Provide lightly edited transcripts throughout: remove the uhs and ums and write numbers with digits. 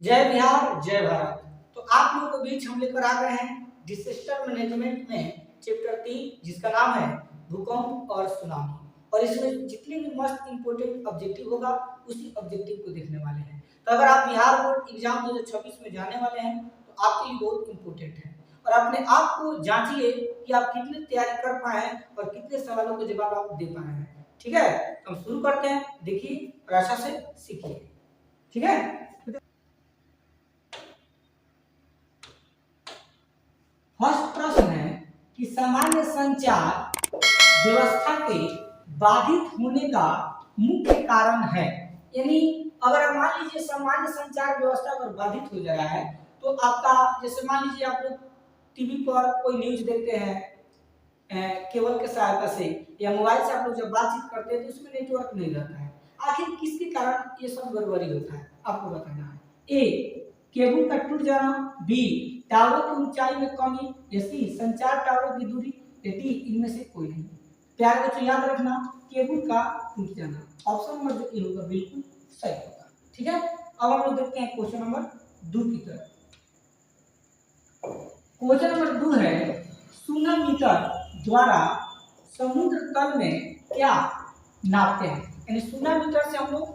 जय बिहार जय भारत। तो आप लोगों के बीच हम लेकर आ गए हैं डिजास्टर मैनेजमेंट में चैप्टर 3 जिसका नाम है भूकंप और सुनामी। और इसमें जितने भी मोस्ट इंपोर्टेंट ऑब्जेक्टिव होगा उसी ऑब्जेक्टिव को देखने वाले हैं। तो अगर आप बिहार बोर्ड एग्जाम 2026 में जाने वाले हैं तो आपके लिए बहुत इंपोर्टेंट है। और अपने आप को जांचिए कि आप कितनी तैयारी कर पाए हैं और कितने सवालों के जवाब आप दे पाए हैं। ठीक है, तो हम शुरू करते हैं। देखिए और अच्छा से सीखिए। ठीक है, फर्स्ट प्रश्न है कि सामान्य संचार व्यवस्था के बाधित होने का मुख्य कारण है। यानी अगर मान लीजिए सामान्य संचार व्यवस्था अगर बाधित हो जा रहा है तो आपका, जैसे मान लीजिए आप लोग टीवी पर कोई न्यूज देखते हैं केबल के सहायता से या मोबाइल से आप लोग जब बातचीत करते हैं तो उसमें नेटवर्क नहीं रहता है। आखिर किसके कारण ये सब गड़बड़ी होता है आपको बताना है। ए, केबल का टूट जाना। बी, टावर की ऊंचाई में कमी। या सी, संचार टावर की दूरी। या डी, इनमें से कोई नहीं। प्यारे बच्चों याद रखना, केबल का टूट जाना ऑप्शन नंबर जो ए होगा बिल्कुल सही होगा। ठीक है, अब हम लोग देखते हैं क्वेश्चन नंबर 2 की तरफ। क्वेश्चन नंबर 2 है सुनामीटर द्वारा समुद्र तल में क्या नापते हैं। यानी सुनामीटर से हम लोग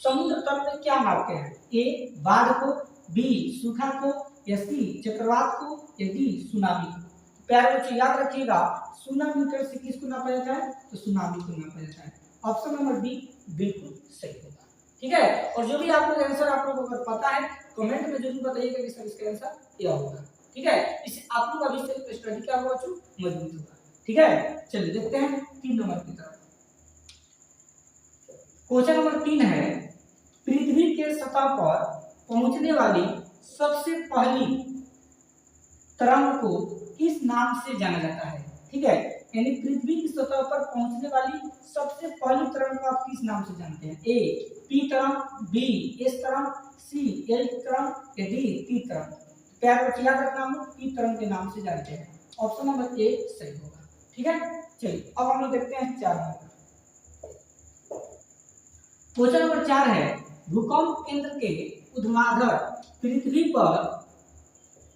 समुद्र तल में क्या नापते हैं। ए, बाढ़ को। बी, सूखा को। या सी, चक्रवात को। या डी, सुनामी को। प्यारे बच्चों याद रखिएगा, सुनामीटर से किसको नापा जाता है तो सुनामी को नापा जाता है। ऑप्शन नंबर बी बिल्कुल सही होगा। ठीक है, और जो भी आप लोग आंसर आप लोगों को पता है कमेंट में जरूर बताइएगा कि सर इसका आंसर क्या होगा। ठीक है, इससे आप लोग अभी से स्टडी क्या होगा जो मजबूत होगा। ठीक है, चलिए देखते हैं 3 नंबर की तरफ। क्वेश्चन नंबर 3 है पृथ्वी के सतह पर पहुंचने वाली सबसे पहली तरंग को किस नाम से जाना जाता है। ठीक है, यानी पृथ्वी की सतह पर पहुंचने वाली सबसे पहली तरंग को आप किस नाम से जानते हैं। ए, पी तरंग। बी, एस तरंग। सी, एल तरंग। या डी, टी तरंग। प्यारे बच्चे याद रखना, हम लोग टी तरंग के नाम से जानते हैं। ऑप्शन नंबर ए सही होगा। ठीक है, चलिए अब हम लोग देखते हैं 4 नंबर। क्वेश्चन नंबर 4 है भूकंप केंद्र के ऊर्ध्वाधर पृथ्वी पर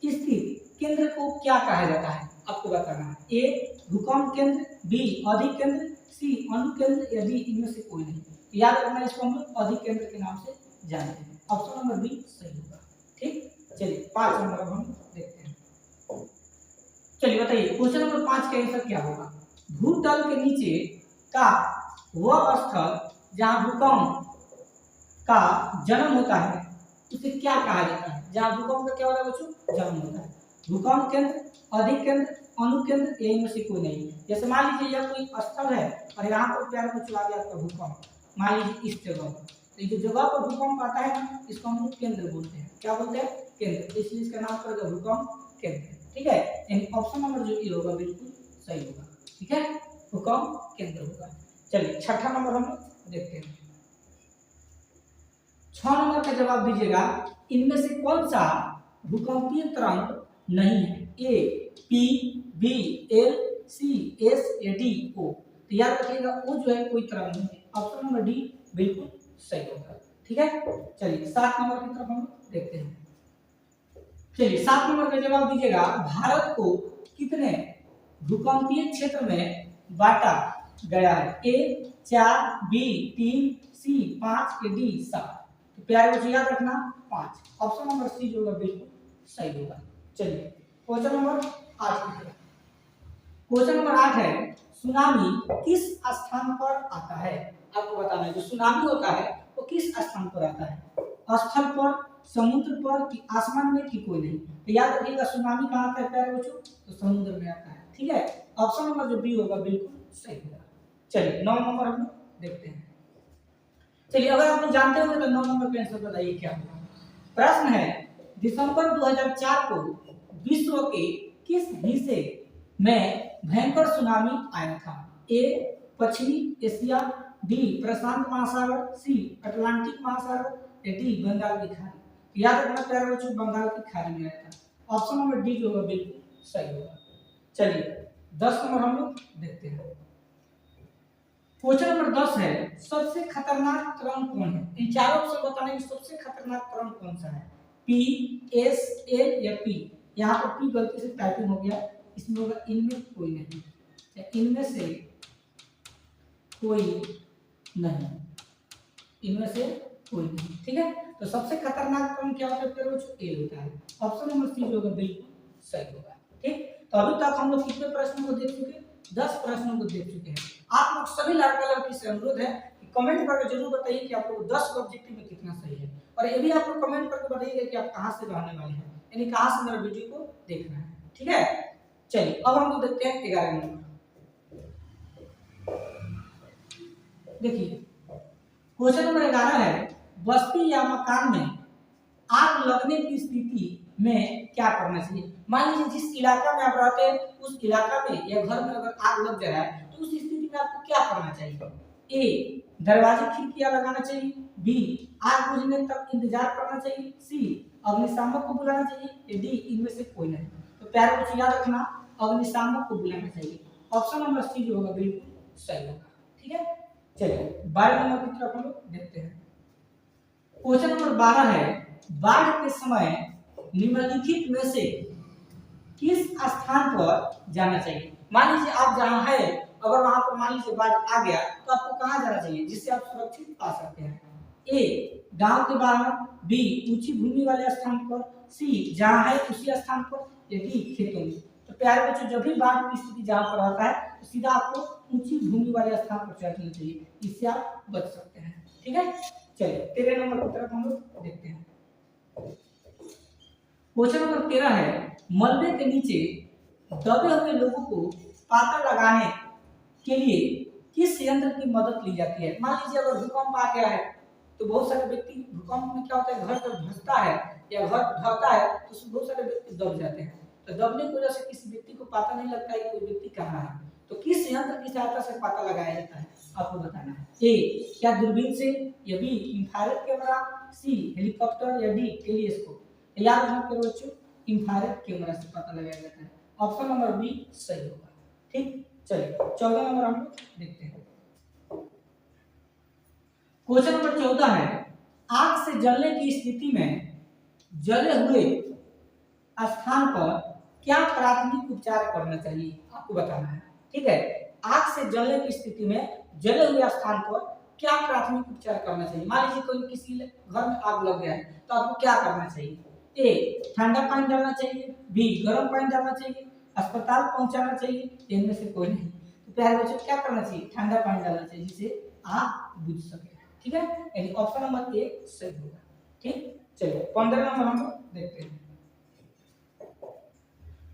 स्थित केंद्र को क्या कहा जाता है आपको बताना है। ए, भूकंप केंद्र। बी, अधिक केंद्र। सी, अणु केंद्र। या डी, इनमें से कोई नहीं। याद रखना, इसको हम लोग अधिक केंद्र के नाम से जानते हैं। ऑप्शन नंबर बी सही होगा। ठीक, चलिए 5 नंबर हम देखते हैं। चलिए बताइए क्वेश्चन नंबर 5 का आंसर क्या होगा। भूतल के नीचे का वह स्थल जहां भूकंप का जन्म होता है उसे क्या कहा जाता है। जहां भूकंप का क्या होता है बच्चों, जन्म होता है। भूकंप केंद्र, अधिक केंद्र, अणु केंद्र, यही में से कोई नहीं। जैसे मान लीजिए यह कोई स्थल है और यहाँ पर प्यारे बच्चों आ गया आपका भूकंप, मान लीजिए इस जगह पर, तो जो जगह पर भूकंप आता है ना इसको हम लोग केंद्र बोलते हैं। क्या बोलते हैं, केंद्र। इसलिए इसका नाम पड़ेगा भूकंप केंद्र। ठीक है, यानी ऑप्शन नंबर जो होगा बिल्कुल सही होगा। ठीक है, भूकंप केंद्र होगा। चलिए 6ठा नंबर हम देखते हैं। 6 नंबर का जवाब दीजिएगा, इनमें से कौन सा भूकंपीय तरंग नहीं है। ए, पी, बी, एल, सी, एस या डी, ओ। तो याद रखिएगा ओ जो है कोई तरंग नहीं है। ऑप्शन नंबर डी बिल्कुल सही होगा। ठीक है, चलिए 7 नंबर की तरफ हम देखते हैं। चलिए 7 नंबर का जवाब दीजिएगा, भारत को कितने भूकंपीय क्षेत्र में बांटा गया है। ए, 4, बी, 3, सी, 5 या डी, 7। तो प्यारे बच्चों याद रखना 5। ऑप्शन नंबर सी जो होगा बिल्कुल सही होगा। चलिए क्वेश्चन नंबर 8 की तरफ। क्वेश्चन नंबर 8 है सुनामी किस स्थान पर आता है आपको बताना है। जो सुनामी होता है वो किस स्थान पर आता है, स्थल पर, समुद्र पर कि आसमान में कि कोई नहीं। तो याद रखिएगा सुनामी कहाँ आता है प्यारे बच्चों, तो समुद्र में आता है। ठीक है, ऑप्शन नंबर जो बी होगा बिल्कुल सही होगा। चलिए 9 नंबर हम देखते हैं। चलिए अगर आप लोग जानते होंगे तो 9 नंबर का आंसर बताइए क्या होगा। प्रश्न है दिसंबर 2004 को विश्व के किस हिस्से में भयंकर सुनामी आया था। ए, पश्चिमी एशिया। बी, प्रशांत महासागर। सी, अटलांटिक महासागर। या डी, बंगाल की खाड़ी। याद रखना प्यारे बच्चों, बंगाल की खाड़ी में आया था। ऑप्शन नंबर डी जो होगा बिल्कुल सही होगा। चलिए 10 नंबर हम लोग देखते हैं। क्वेश्चन नंबर 10 है सबसे खतरनाक तरंग कौन है। इन चारों से बताने की सबसे खतरनाक तरंग कौन सा है। PSL या P, यहाँ पर P गलती से टाइपिंग हो गया, इसमें होगा इनमें कोई नहीं, इनमें से कोई नहीं, इनमें से कोई नहीं। ठीक है, तो सबसे खतरनाक क्रम क्या होता है? एल होता है। ऑप्शन नंबर सी जो होगा बिल्कुल सही होगा। ठीक, तो अभी तक हम लोग कितने प्रश्नों को देख चुके? 10 प्रश्नों को देख चुके हैं। आप लोग सभी लड़का लड़की से अनुरोध है कि कमेंट करके जरूर बताइए कि आप लोग 10 ऑब्जेक्टिव में कितना सही है, और ये भी आप लोग कमेंट करके बताइए कि आप कहाँ से रहने वाले हैं, यानी कहाँ से मेरा वीडियो को देख रहे हैं। ठीक है, चलिए अब हम लोग देखते हैं 11 नंबर। देखिए क्वेश्चन नंबर 11 है, बस्ती या मकान में आग लगने की स्थिति में क्या करना चाहिए? मान लीजिए जिस इलाका में आप रहते हैं उस इलाका में या घर में अगर आग लग जा रहा है तो उस स्थिति में आपको क्या करना चाहिए? ए, दरवाजे खिड़कियां लगाना चाहिए, बी, आग बुझने तक इंतजार करना चाहिए, सी, अग्निशामक को बुलाना चाहिए, या डी, इनमें से कोई नहीं। तो प्यारे बच्चों याद रखना, अग्निशामक को बुलाना चाहिए। ऑप्शन नंबर सी जो होगा बिल्कुल सही होगा। ठीक है, चलिए 12 नंबर की तरफ हम लोग देखते हैं। क्वेश्चन नंबर 12 है, बाढ़ के समय निम्नलिखित में से किस स्थान पर जाना चाहिए? मान लीजिए आप जहां है, अगर वहां पर मान लीजिए बाढ़ आ गया तो आपको कहां जाना चाहिए जिससे आप सुरक्षित पा सकते हैं? ए, गांव के बाहर, बी, ऊंची भूमि वाले स्थान पर, सी, जहां है उसी स्थान पर, या डी, खेतों में। तो प्यारे बच्चों जब भी बाढ़ की स्थिति जहां पर आता है तो सीधा आपको ऊंची भूमि वाले स्थान पर चढ़ना चाहिए, इससे आप बच सकते हैं। ठीक है, चलिए 13 नंबर की तरफ हम लोग देखते हैं। क्वेश्चन नंबर 13 है, मलबे के नीचे दबे हुए लोगों को पता लगाने के लिए किस यंत्र की मदद ली जाती है? मान लीजिए अगर भूकंप आ गया है तो बहुत सारे व्यक्ति, भूकंप में क्या होता है, घर जब धंसता है या घर ढहता है तो उसमें बहुत सारे व्यक्ति दब जाते हैं। तो दबने की वजह से किसी व्यक्ति को पता नहीं लगता है कि कोई व्यक्ति कहाँ है, तो किस यंत्र की सहायता से पता लगाया जाता है आपको बताना है। ए, क्या दूरबीन से, या बी, इंफ्रारेड कैमरा, सी, हेलीकॉप्टर, या डी, टेलीस्कोप। याद रखना बच्चों, इंफ्रारेड कैमरा से पता लगाया जाता है। ऑप्शन नंबर बी सही होगा। ठीक, चलिए 14 नंबर हम लोग देखते हैं। क्वेश्चन नंबर 14 है, आग से जलने की स्थिति में जले हुए स्थान पर क्या प्राथमिक उपचार करना चाहिए आपको बताना है। ठीक है, आग से जलने की स्थिति में जले हुए स्थान पर क्या प्राथमिक उपचार करना चाहिए? मान लीजिए कोई किसी घर में आग लग गया है तो आपको क्या करना चाहिए? ए, ठंडा पानी डालना चाहिए, बी, गर्म पानी डालना चाहिए, अस्पताल पहुंचाना चाहिए, इनमें से कोई नहीं। तो प्यारे बच्चों क्या करना चाहिए? ठंडा पानी डालना चाहिए जिससे आग बुझ सके। ठीक है, यानी ऑप्शन नंबर ए सही होगा। ठीक, चलिए 15 नंबर हम लोग देखते हैं।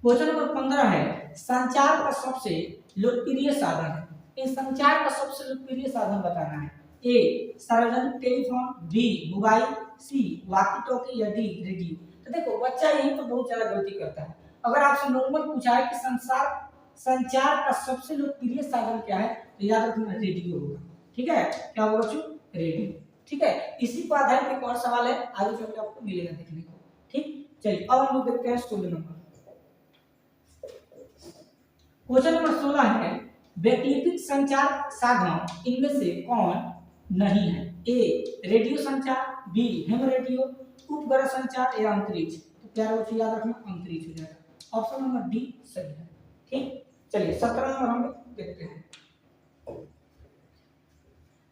क्वेश्चन नंबर 15 है, संचार का सबसे लोकप्रिय साधन है। इन संचार का सबसे लोकप्रिय साधन बताना है। ए, सार्वजनिक टेलीफोन, बी, मोबाइल, सी, वॉकी टॉकी, या डी, रेडियो। तो देखो बच्चा यही तो बहुत ज्यादा गलती करता है। अगर आपसे नॉर्मल पूछा है कि संचार का सबसे लोकप्रिय साधन क्या है तो याद रखना रेडियो होगा। ठीक है, क्या होगा बच्चों? रेडियो। ठीक है, इसी पर आधारित एक और सवाल है, आगे चलकर आपको मिलेगा देखने को। ठीक, चलिए अब हम लोग देखते हैं 16 नंबर। क्वेश्चन नंबर 16 है, वैकल्पिक संचार साधन इनमें से कौन नहीं है? ए, रेडियो संचार, बी, हेम रेडियो, उपग्रह संचार, या अंतरिक्ष। तो प्यारे बच्चों याद रखना अंतरिक्ष हो जाएगा। ऑप्शन नंबर डी सही है। ठीक, चलिए 17 नंबर हम लोग देखते हैं।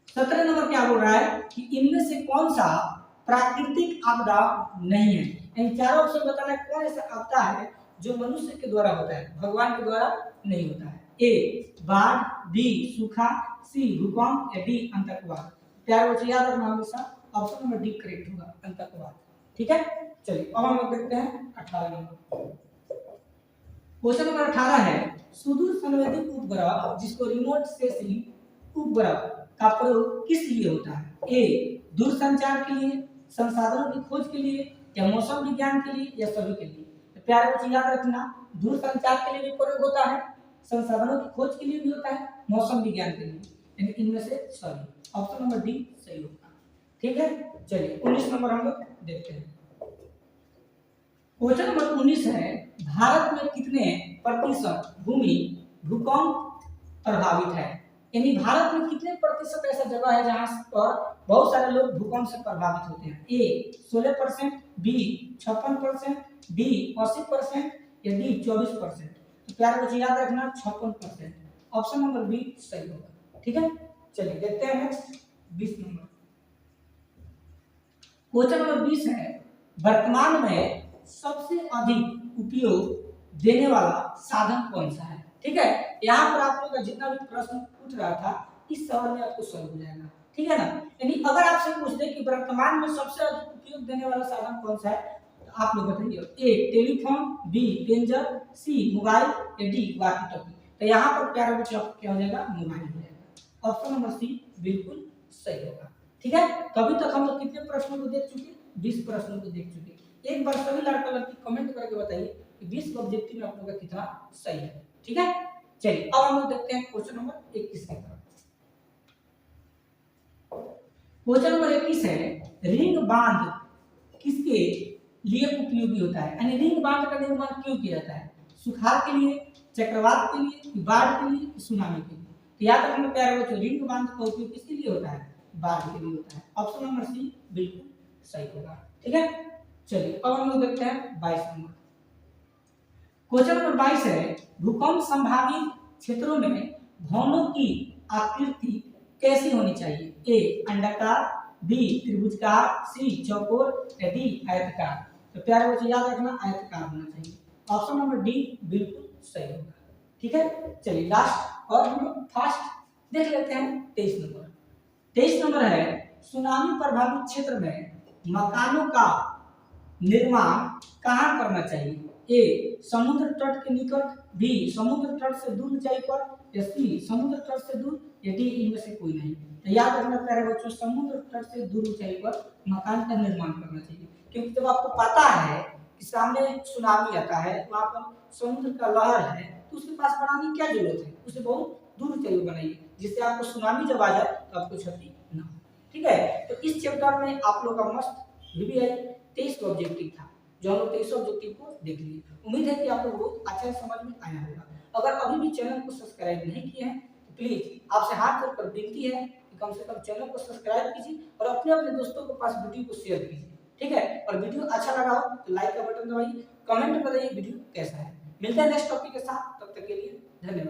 17 नंबर क्या बोल रहा है कि इनमें से कौन सा प्राकृतिक आपदा नहीं है? इन चारों ऑप्शन बताना है कौन ऐसा आपदा है जो मनुष्य के द्वारा होता है, भगवान के द्वारा नहीं होता है। ए, बाढ़, बी, सूखा, सी, भूकंप, या डी, आतंकवाद। प्यारे बच्चों याद रखना हमेशा ऑप्शन नंबर डी करेक्ट होगा, आतंकवाद। ठीक है, चलिए अब हम लोग देखते हैं 18 नंबर। क्वेश्चन नंबर 18 है, सुदूर संवेदी उपग्रह जिसको रिमोट सेंसिंग उपग्रह का प्रयोग किस लिए होता है? ए, दूरसंचार के लिए, संसाधनों की खोज के लिए, या मौसम विज्ञान के लिए, या सभी के लिए। तो प्यारे बच्चों याद रखना दूरसंचार के लिए भी प्रयोग होता है, संसाधनों की खोज के लिए भी होता है, मौसम विज्ञान के लिए, यानी इनमें से सभी। ऑप्शन नंबर डी सही होगा। ठीक है, चलिए 19 नंबर हम लोग देखते हैं। क्वेश्चन नंबर 19 है, भारत में कितने प्रतिशत भूमि भूकंप प्रभावित है? यानी भारत में कितने प्रतिशत ऐसा जगह है जहां पर बहुत सारे लोग भूकंप से प्रभावित होते हैं? ए 16%, बी 56%, डी 80% या डी 24%। तो प्यारे बच्चे याद रखना 56%। ऑप्शन नंबर बी सही होगा। ठीक है, चलिए देखते हैं नेक्स्ट 20 नंबर। क्वेश्चन नंबर 20 है, वर्तमान में सबसे अधिक उपयोग देने वाला साधन कौन सा है? ठीक है, यहाँ पर आप लोग का जितना भी प्रश्न पूछ रहा था इस सवाल में आपको सॉल्व हो जाएगा। ठीक है ना, यानी अगर आपसे पूछ दे कि वर्तमान में सबसे अधिक उपयोग देने वाला साधन कौन सा है, तो आप लोग बताइए। A telephone, B pager, C mobile या डी वॉकी टॉकी। तो यहाँ पर प्यारे बच्चे आपको क्या हो जाएगा? मोबाइल हो जाएगा। ऑप्शन नंबर सी बिल्कुल सही होगा। ठीक है, तो अभी तक हम लोग कितने प्रश्नों को देख चुके? 20 प्रश्नों को देख चुके। एक बार सभी लड़का लड़की कमेंट करके बताइए कि 20 ऑब्जेक्टिव में आप लोग का कितना सही है। ठीक है, चलिए अब हम लोग देखते हैं क्वेश्चन नंबर 21 की तरफ। क्वेश्चन नंबर 21 है, रिंग बांध किसके लिए उपयोगी होता है? यानी रिंग बांध का निर्माण क्यों किया जाता है? सुखाड़ के लिए, चक्रवात के लिए, बाढ़ के लिए, सुनामी के लिए? तो याद रखना प्यारे बच्चों, रिंग बांध का उपयोग किसके लिए होता है? बाढ़ के लिए होता है। ऑप्शन नंबर सी बिल्कुल सही होगा। ठीक है, चलिए अब हम लोग देखते हैं 22 नंबर। क्वेश्चन नंबर 22 है, भूकंप संभावित क्षेत्रों में भवनों की आकृति कैसी होनी चाहिए? ए अंडाकार, बी त्रिभुजाकार, सी चौकोर या डी आयताकार। तो प्यारे बच्चे याद रखना आयताकार होना चाहिए। ऑप्शन नंबर डी बिल्कुल सही होगा। ठीक है, चलिए लास्ट और हम लोग फास्ट देख लेते हैं 23 नंबर। 23 नंबर है, सुनामी प्रभावित क्षेत्र में मकानों का निर्माण कहाँ करना चाहिए? ए समुद्र तट के निकट, बी समुद्र तट से दूर ऊंचाई पर, या सी समुद्र तट से दूर, या डी इनमें से कोई नहीं। तो याद रखना प्यारे बच्चों, समुद्र तट से दूर ऊंचाई पर मकान का निर्माण करना चाहिए। क्योंकि जब आपको पता है कि सामने सुनामी आता है, वहां पर समुद्र का लहर है, तो उसके पास बनाने की क्या जरूरत है? उसे बहुत दूर ऊंचाई पर बनाइए, जिससे आपको सुनामी जब आ जाए तो आपको क्षति न हो। ठीक है, तो इस चैप्टर में आप लोग का मस्त वीवीआई 23 ऑब्जेक्टिव था, जो हम लोग 23 ऑब्जेक्टिव को देख लिए। उम्मीद है कि आप लोग बहुत अच्छा समझ में आया होगा। अगर अभी भी चैनल को सब्सक्राइब नहीं किए हैं तो प्लीज आपसे हाथ जोड़कर विनती है कि कम से कम चैनल को सब्सक्राइब कीजिए और अपने अपने दोस्तों के पास वीडियो को शेयर कीजिए। ठीक है, और वीडियो अच्छा लगा हो तो लाइक का बटन दबाइए, कमेंट में बताइए वीडियो कैसा है। मिलते हैं नेक्स्ट टॉपिक के साथ, तब तक के लिए धन्यवाद।